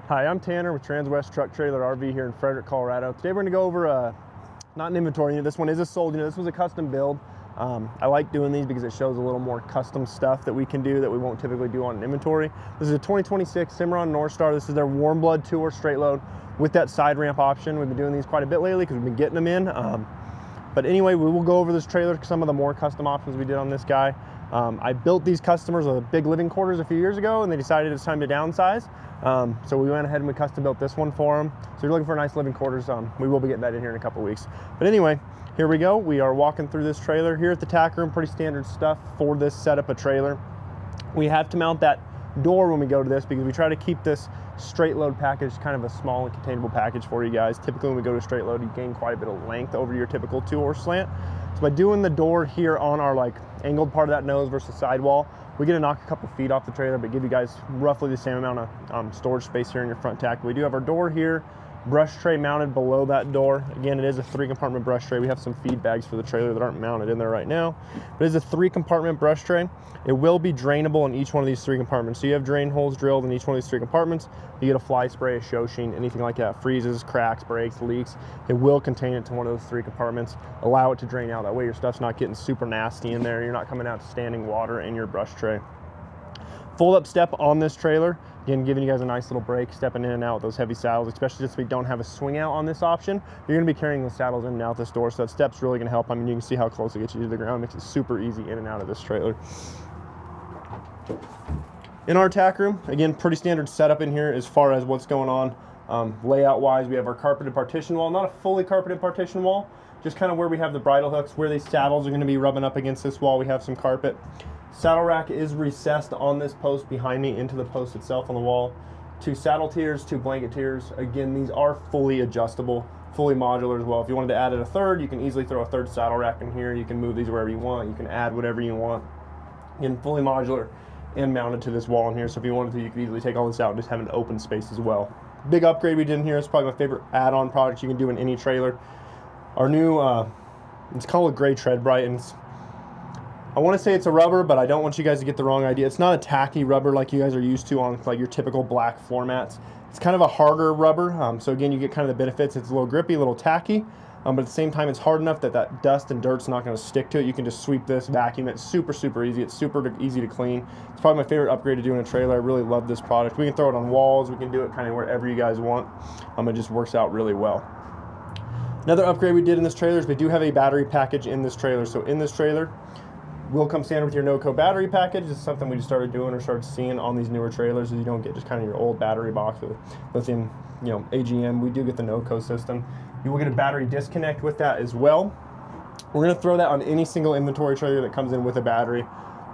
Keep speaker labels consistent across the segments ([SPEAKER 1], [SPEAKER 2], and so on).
[SPEAKER 1] Hi, I'm Tanner with Transwest Truck Trailer RV here in Frederick, Colorado. Today we're going to go over not an inventory unit. This one is a sold unit. This was a custom build. I like doing these because it shows a little more custom stuff that we can do that we won't typically do on an inventory. This is a 2026 Cimarron Norstar. This is their Warmblood 2-or straight load with that side ramp option. We've been doing these quite a bit lately because we've been getting them in. But anyway, we will go over this trailer, some of the more custom options we did on this guy. I built these customers with big living quarters a few years ago, and they decided it's time to downsize. So we went ahead and we custom built this one for them. So if you're looking for nice living quarters, we will be getting that in here in a couple weeks. But anyway, here we go. We are walking through this trailer here at the tack room. Pretty standard stuff for this setup of trailer. We have to mount that door when we go to this because we try to keep this straight load package kind of a small and containable package for you guys. Typically when we go to straight load, you gain quite a bit of length over your typical 2-or slant. So by doing the door here on our angled part of that nose versus sidewall, we get to knock a couple feet off the trailer, but give you guys roughly the same amount of storage space here in your front tack. We do have our door here, brush tray mounted below that door. Again, it is a 3-compartment brush tray. We have some feed bags for the trailer that aren't mounted in there right now, but it is a 3-compartment brush tray. It will be drainable in each one of these 3 compartments. So you have drain holes drilled in each one of these 3 compartments. You get a fly spray, a show sheen, anything like that, freezes, cracks, breaks, leaks. It will contain it to one of those 3 compartments, allow it to drain out. That way your stuff's not getting super nasty in there. You're not coming out to standing water in your brush tray. Fold up step on this trailer. Again, giving you guys a nice little break, stepping in and out with those heavy saddles, especially since we don't have a swing out on this option. You're gonna be carrying those saddles in and out this door, so that step's really gonna help. I mean, you can see how close it gets you to the ground. Makes it super easy in and out of this trailer. In our tack room, again, pretty standard setup in here as far as what's going on. Layout wise, we have our carpeted partition wall, not a fully carpeted partition wall, just kind of where we have the bridle hooks, where these saddles are gonna be rubbing up against this wall. We have some carpet. Saddle rack is recessed on this post behind me into the post itself on the wall. 2 saddle tiers, 2 blanket tiers. Again, these are fully adjustable, fully modular as well. If you wanted to add a third, you can easily throw a 3rd saddle rack in here. You can move these wherever you want. You can add whatever you want. Again, fully modular and mounted to this wall in here. So if you wanted to, you could easily take all this out and just have an open space as well. Big upgrade we did in here. It's probably my favorite add-on product you can do in any trailer. Our new, it's called a gray tread bright, and I want to say it's a rubber, but I don't want you guys to get the wrong idea. It's not a tacky rubber like you guys are used to on your typical black floor mats. It's kind of a harder rubber. So again, you get kind of the benefits. It's a little grippy, a little tacky, but at the same time, it's hard enough that that dust and dirt's not going to stick to it. You can just sweep this, vacuum it. Super, super easy. It's super easy to clean. It's probably my favorite upgrade to do in a trailer. I really love this product. We can throw it on walls. We can do it kind of wherever you guys want. It just works out really well. Another upgrade we did in this trailer is we do have a battery package in this trailer. So in this trailer, will come standard with your no-co battery package. This is something we just started doing or started seeing on these newer trailers, is you don't get just kind of your old battery box with lithium, AGM. We do get the no-co system. You will get a battery disconnect with that as well. We're going to throw that on any single inventory trailer that comes in with a battery.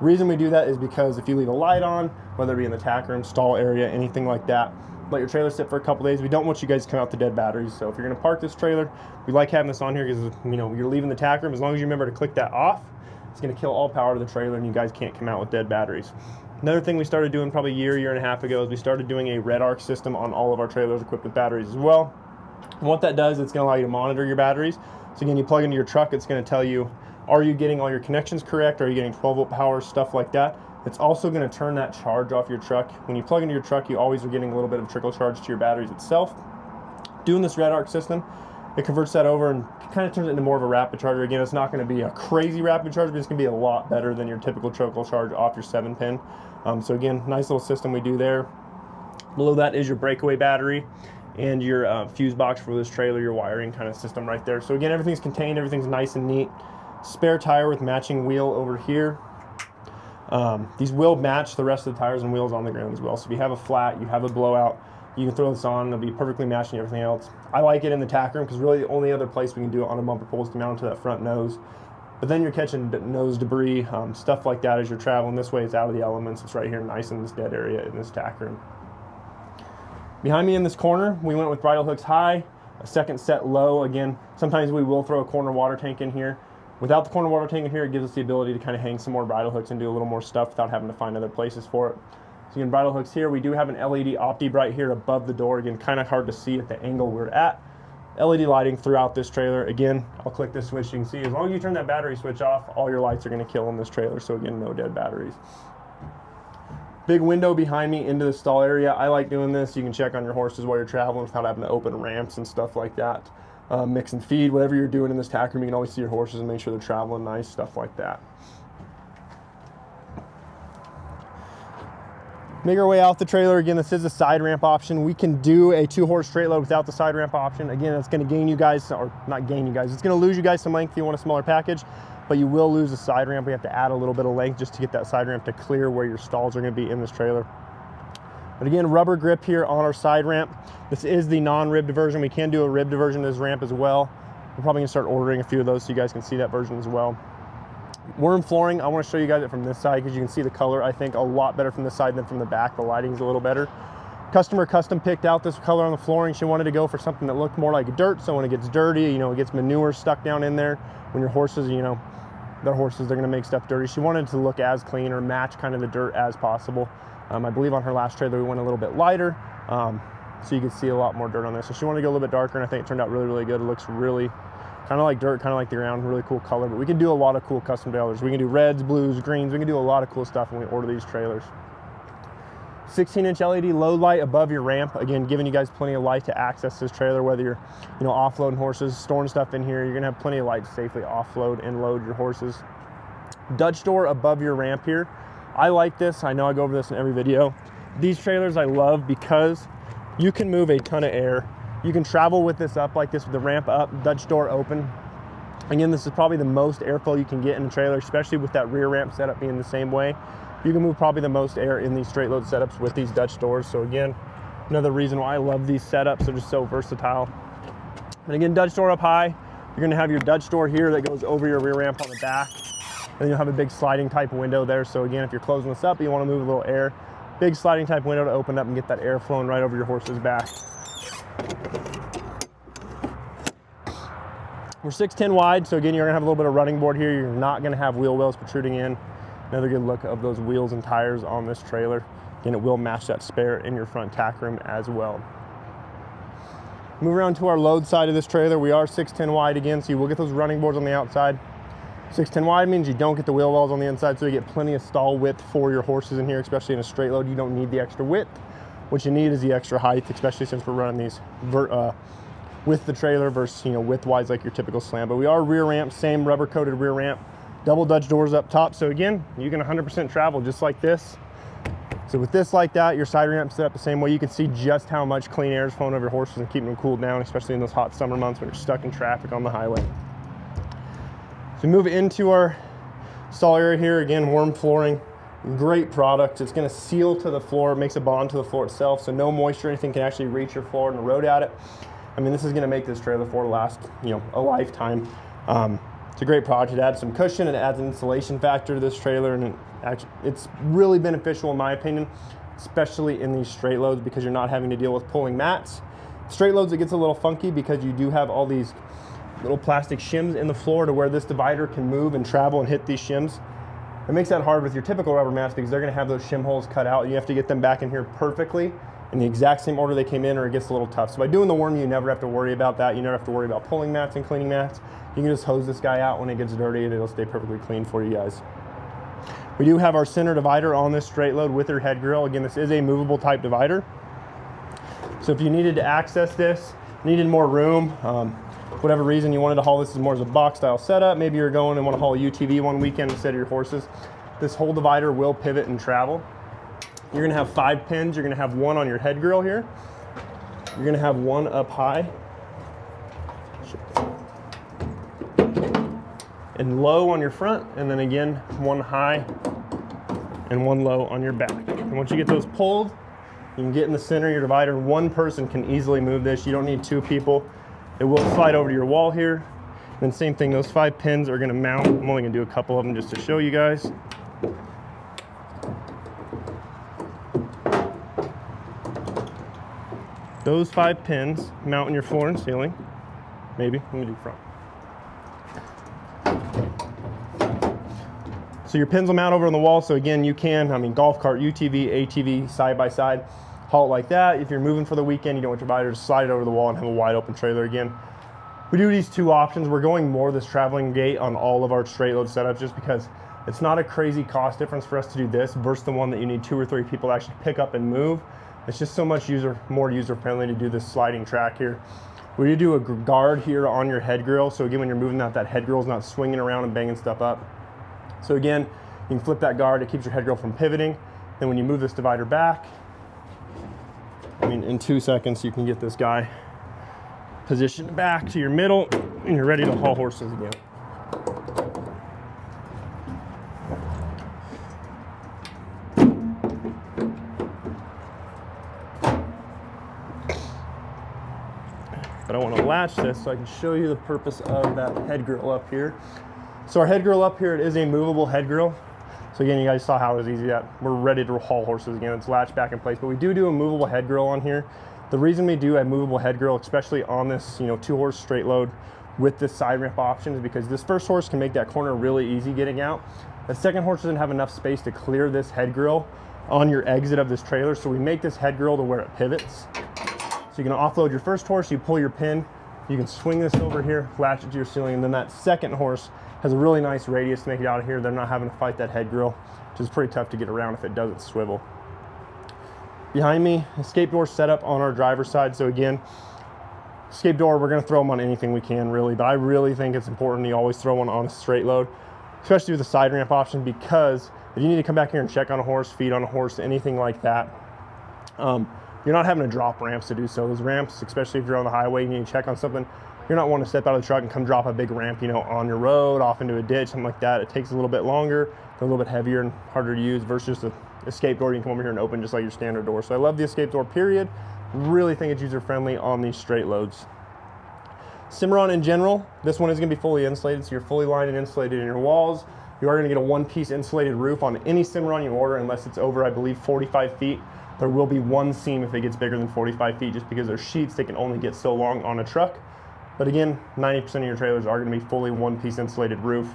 [SPEAKER 1] Reason we do that is because if you leave a light on, whether it be in the tack room, stall area, anything like that, let your trailer sit for a couple days. We don't want you guys to come out to dead batteries. So if you're going to park this trailer, we like having this on here because you're leaving the tack room. As long as you remember to click that off, it's going to kill all power to the trailer and you guys can't come out with dead batteries. Another thing we started doing probably a year and a half ago is we started doing a red arc system on all of our trailers equipped with batteries as well. And what that does, it's going to allow you to monitor your batteries. So again, you plug into your truck, it's going to tell you, are you getting all your connections correct? Are you getting 12-volt power, stuff like that. It's also going to turn that charge off your truck. When you plug into your truck, you always are getting a little bit of trickle charge to your batteries itself. Doing this red arc system, it converts that over and kind of turns it into more of a rapid charger. Again, it's not going to be a crazy rapid charge, but it's going to be a lot better than your typical trickle charge off your 7-pin. So again, nice little system we do there. Below that is your breakaway battery and your fuse box for this trailer, your wiring kind of system right there. So again, everything's contained, everything's nice and neat. Spare tire with matching wheel over here. These will match the rest of the tires and wheels on the ground as well. So if you have a flat, you have a blowout, you can throw this on, it'll be perfectly matching everything else. I like it in the tack room because really the only other place we can do it on a bumper pole is to mount to that front nose. But then you're catching nose debris, stuff like that as you're traveling. This way it's out of the elements. It's right here nice in this dead area in this tack room. Behind me in this corner, we went with bridle hooks high, a second set low. Again, sometimes we will throw a corner water tank in here. Without the corner water tank in here, it gives us the ability to kind of hang some more bridle hooks and do a little more stuff without having to find other places for it. So again, bridle hooks here. We do have an LED Opti Bright here above the door. Again, kind of hard to see at the angle we're at. LED lighting throughout this trailer. Again, I'll click this switch. You can see as long as you turn that battery switch off, all your lights are going to kill in this trailer. So again, no dead batteries. Big window behind me into the stall area. I like doing this. You can check on your horses while you're traveling without having to open ramps and stuff like that. Mix and feed, whatever you're doing in this tack room, you can always see your horses and make sure they're traveling nice, stuff like that. Make our way out the trailer. Again, this is a side ramp option. We can do a 2-horse straight load without the side ramp option. Again, it's going to gain you guys, or not gain you guys, it's going to lose you guys some length if you want a smaller package, but you will lose the side ramp. We have to add a little bit of length just to get that side ramp to clear where your stalls are going to be in this trailer. But again, rubber grip here on our side ramp. This is the non-ribbed version. We can do a ribbed version of this ramp as well. We're probably going to start ordering a few of those so you guys can see that version as well. Worm flooring, I want to show you guys it from this side because you can see the color, I think, a lot better from this side than from the back. The lighting's a little better. Customer custom picked out this color on the flooring. She wanted to go for something that looked more like dirt, so when it gets dirty, you know, it gets manure stuck down in there. When your horses, you know, their horses, they're going to make stuff dirty. She wanted to look as clean or match kind of the dirt as possible. I believe on her last trailer we went a little bit lighter, so you can see a lot more dirt on this. So she wanted to go a little bit darker, and I think it turned out really, really good. It looks really kind of like dirt, kind of like the ground, really cool color. But we can do a lot of cool custom trailers. We can do reds, blues, greens. We can do a lot of cool stuff when we order these trailers. 16-inch LED load light above your ramp. Again, giving you guys plenty of light to access this trailer, whether you're, you know, offloading horses, storing stuff in here. You're gonna have plenty of light to safely offload and load your horses. Dutch door above your ramp here. I like this. I know I go over this in every video. These trailers I love because you can move a ton of air. You can travel with this up like this with the ramp up, Dutch door open. Again, this is probably the most airflow you can get in a trailer, especially with that rear ramp setup being the same way. You can move probably the most air in these straight load setups with these Dutch doors. So again, another reason why I love these setups. They're just so versatile. And again, Dutch door up high. You're gonna have your Dutch door here that goes over your rear ramp on the back. And you'll have a big sliding type window there. So again, if you're closing this up, you wanna move a little air, big sliding type window to open up and get that air flowing right over your horse's back. We're 6'10" wide, so again, you're gonna have a little bit of running board here. You're not gonna have wheel wells protruding in. Another good look of those wheels and tires on this trailer. Again, it will match that spare in your front tack room as well. Move around to our load side of this trailer. We are 6'10" wide again, so you will get those running boards on the outside. 6'10" wide means you don't get the wheel wells on the inside, so you get plenty of stall width for your horses in here, especially in a straight load. You don't need the extra width. What you need is the extra height, especially since we're running these with the trailer versus, you know, width-wise like your typical slam. But we are rear ramp, same rubber-coated rear ramp, double Dutch doors up top. So again, you can 100% travel just like this. So with this like that, your side ramp set up the same way. You can see just how much clean air is flowing over your horses and keeping them cooled down, especially in those hot summer months when you're stuck in traffic on the highway. So move into our stall area here. Again, warm flooring, great product. It's gonna seal to the floor, it makes a bond to the floor itself, so no moisture or anything can actually reach your floor and erode at it. I mean, this is gonna make this trailer floor last, you know, a lifetime. It's a great product. It adds some cushion and it adds an insulation factor to this trailer, and it's really beneficial in my opinion, especially in these straight loads because you're not having to deal with pulling mats. Straight loads, it gets a little funky because you do have all these little plastic shims in the floor to where this divider can move and travel and hit these shims. It makes that hard with your typical rubber mats because they're gonna have those shim holes cut out. You have to get them back in here perfectly in the exact same order they came in, or it gets a little tough. So by doing the worm, you never have to worry about that. You never have to worry about pulling mats and cleaning mats. You can just hose this guy out when it gets dirty and it'll stay perfectly clean for you guys. We do have our center divider on this straight load with your head grill. Again, this is a movable type divider. So if you needed to access this, needed more room, whatever reason you wanted to haul this more as a box style setup, maybe you're going and want to haul a UTV one weekend instead of your horses, this whole divider will pivot and travel. You're gonna have 5 pins. You're gonna have one on your head grill here. You're gonna have one up high and low on your front, and then again, one high and one low on your back. And once you get those pulled, you can get in the center of your divider. One person can easily move this. You don't need 2 people. It will slide over to your wall here. And then same thing, those 5 pins are gonna mount. I'm only gonna do a couple of them just to show you guys. Those 5 pins mount in your floor and ceiling. Maybe, let me do front. So your pins will mount over on the wall. So again, you can, I mean, golf cart, UTV, ATV, side by side, haul it like that. If you're moving for the weekend, you don't want your divider to slide it over the wall and have a wide open trailer again. We do these 2 options. We're going more this traveling gate on all of our straight load setups just because It's not a crazy cost difference for us to do this versus the one that you need 2 or 3 people to actually pick up and move. It's just so much more user friendly to do this sliding track here. We do do a guard here on your head grill. So again, when you're moving that head grill is not swinging around and banging stuff up. So again, you can flip that guard, it keeps your head grill from pivoting. Then when you move this divider back, I mean, in 2 seconds, you can get this guy positioned back to your middle and you're ready to haul horses again. But I want to latch this so I can show you the purpose of that head grill up here. So our head grill up here, it is a movable head grill. So again, you guys saw how it was easy that we're ready to haul horses again. It's latched back in place, but we do a movable head grill on here. The reason we do a movable head grill, especially on this 2-horse straight load with this side ramp option, is because this first horse can make that corner really easy getting out. The second horse doesn't have enough space to clear this head grill on your exit of this trailer. So we make this head grill to where it pivots. So you can offload your first horse, you pull your pin, you can swing this over here, latch it to your ceiling, and then that second horse has a really nice radius to make it out of here. They're not having to fight that head grill, which is pretty tough to get around if it doesn't swivel. Behind me, escape door setup on our driver's side. So again, escape door, we're gonna throw them on anything we can really, but I really think it's important you always throw one on a straight load, especially with the side ramp option, because if you need to come back here and check on a horse, feed on a horse, anything like that, you're not having to drop ramps to do so. Those ramps, especially if you're on the highway, you need to check on something, you're not wanting to step out of the truck and come drop a big ramp, on your road, off into a ditch, something like that. It takes a little bit longer, a little bit heavier and harder to use versus the escape door you can come over here and open just like your standard door. So I love the escape door, period. Really think it's user friendly on these straight loads. Cimarron in general, this one is gonna be fully insulated, so you're fully lined and insulated in your walls. You are gonna get a 1-piece insulated roof on any Cimarron you order, unless it's over, I believe, 45 feet. There will be one seam if it gets bigger than 45 feet, just because they're sheets, they can only get so long on a truck. But again, 90% of your trailers are gonna be fully 1-piece insulated roof.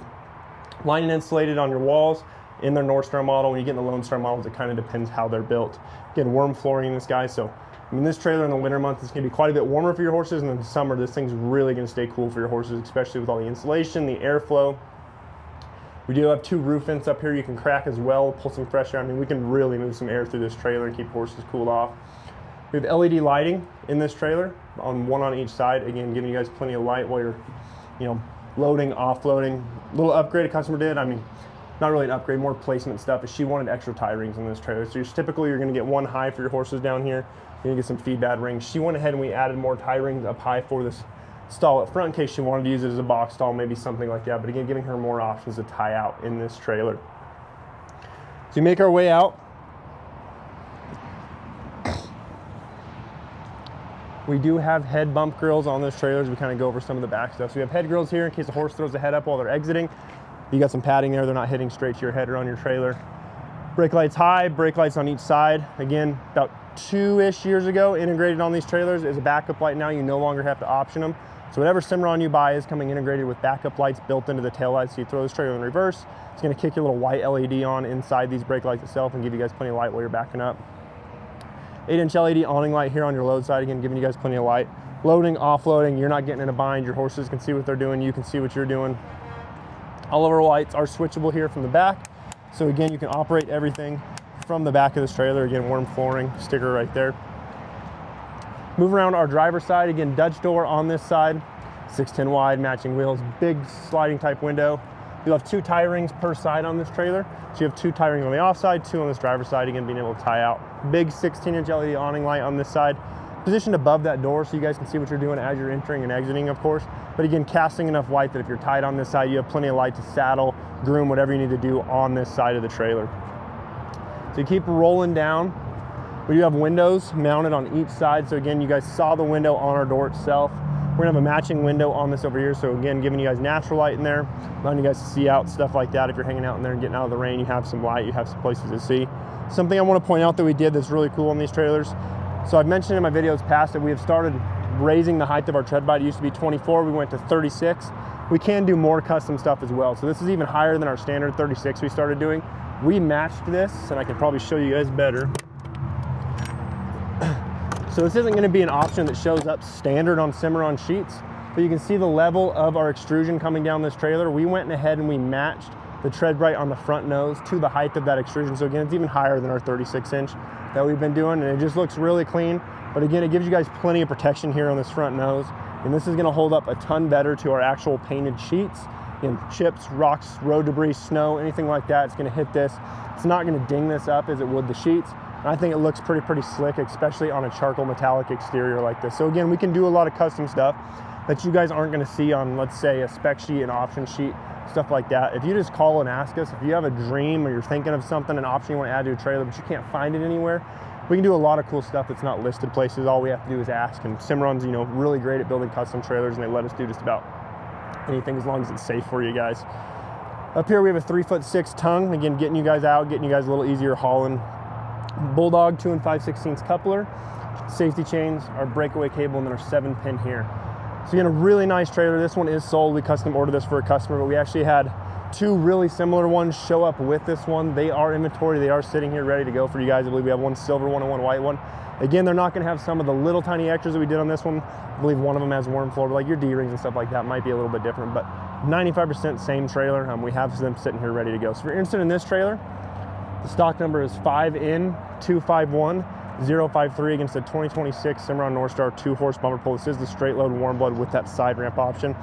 [SPEAKER 1] Lined and insulated on your walls in their Norstar model. When you get in the Lone Star models, it kind of depends how they're built. Again, worm flooring in this guy, so I mean, this trailer in the winter months is gonna be quite a bit warmer for your horses, and in the summer, this thing's really gonna stay cool for your horses, especially with all the insulation, the airflow. We do have 2 roof vents up here you can crack as well, pull some fresh air. I mean, we can really move some air through this trailer and keep horses cooled off. We have LED lighting in this trailer, one on each side, again, giving you guys plenty of light while you're, loading, offloading. Little upgrade a customer did, I mean, not really an upgrade, more placement stuff, is she wanted extra tie rings in this trailer. So typically you're gonna get 1 high for your horses down here, you're gonna get some feedback rings. She went ahead and we added more tie rings up high for this stall up front in case she wanted to use it as a box stall, maybe something like that. But again, giving her more options to tie out in this trailer. So you make our way out. We do have head bump grills on those trailers. We kind of go over some of the back stuff. So we have head grills here in case the horse throws the head up while they're exiting. You got some padding there. They're not hitting straight to your head or on your trailer. Brake lights high, brake lights on each side. Again, about 2-ish years ago, integrated on these trailers is a backup light. Now you no longer have to option them. So whatever Cimarron you buy is coming integrated with backup lights built into the tail lights. So you throw this trailer in reverse, it's gonna kick your little white LED on inside these brake lights itself and give you guys plenty of light while you're backing up. 8-inch LED awning light here on your load side, again, giving you guys plenty of light. Loading, offloading, you're not getting in a bind. Your horses can see what they're doing. You can see what you're doing. All of our lights are switchable here from the back. So again, you can operate everything from the back of this trailer. Again, worm flooring, sticker right there. Move around our driver's side. Again, Dutch door on this side, 610 wide, matching wheels, big sliding type window. You'll have 2 tie rings per side on this trailer. So you have 2 tie rings on the off side, 2 on this driver's side, again, being able to tie out. Big 16-inch LED awning light on this side, positioned above that door so you guys can see what you're doing as you're entering and exiting, of course. But again, casting enough light that if you're tied on this side, you have plenty of light to saddle, groom, whatever you need to do on this side of the trailer. So you keep rolling down. We do have windows mounted on each side. So again, you guys saw the window on our door itself. We're gonna have a matching window on this over here. So again, giving you guys natural light in there, allowing you guys to see out, stuff like that. If you're hanging out in there and getting out of the rain, you have some light, you have some places to see. Something I wanna point out that we did that's really cool on these trailers. So I've mentioned in my videos past that we have started raising the height of our tread bite. It used to be 24, we went to 36. We can do more custom stuff as well. So this is even higher than our standard 36 we started doing. We matched this, and I can probably show you guys better. So this isn't gonna be an option that shows up standard on Cimarron sheets, but you can see the level of our extrusion coming down this trailer. We went ahead and we matched the tread bright on the front nose to the height of that extrusion. So again, it's even higher than our 36-inch that we've been doing, and it just looks really clean. But again, it gives you guys plenty of protection here on this front nose, and this is gonna hold up a ton better to our actual painted sheets. Again, chips, rocks, road debris, snow, anything like that, it's gonna hit this. It's not gonna ding this up as it would the sheets. And I think it looks pretty slick, especially on a charcoal metallic exterior like this. So again, we can do a lot of custom stuff that you guys aren't gonna see on, let's say, a spec sheet, an option sheet, stuff like that. If you just call and ask us, if you have a dream or you're thinking of something, an option you wanna add to a trailer, but you can't find it anywhere, we can do a lot of cool stuff that's not listed places. All we have to do is ask. And Cimarron's, you know, really great at building custom trailers, and they let us do just about anything as long as it's safe for you guys. Up here we have a 3'6" tongue. Again, getting you guys out, getting you guys a little easier hauling. Bulldog 2 5/16 coupler, safety chains, our breakaway cable, and then our 7-pin here. So again, a really nice trailer. This one is sold. We custom ordered this for a customer, but we actually had 2 really similar ones show up with this one. They are inventory. They are sitting here ready to go for you guys. I believe we have one silver one and one white one. Again, they're not going to have some of the little tiny extras that we did on this one. I believe one of them has worm floor, but like your D-rings and stuff like that might be a little bit different, but 95% same trailer. We have them sitting here ready to go. So if you're interested in this trailer, the stock number is 5N251053 against the 2026 Cimarron Norstar 2-horse bumper pull. This is the straight load Warmblood with that side ramp option.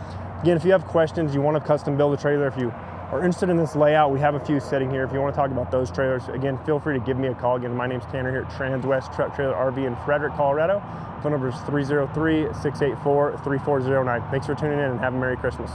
[SPEAKER 1] Again, if you have questions, you want to custom build a trailer, if you are interested in this layout, we have a few sitting here. If you want to talk about those trailers, again, feel free to give me a call. Again, my name's Tanner here at Transwest Truck Trailer RV in Frederick, Colorado. Phone number is 303-684-3409. Thanks for tuning in and have a Merry Christmas.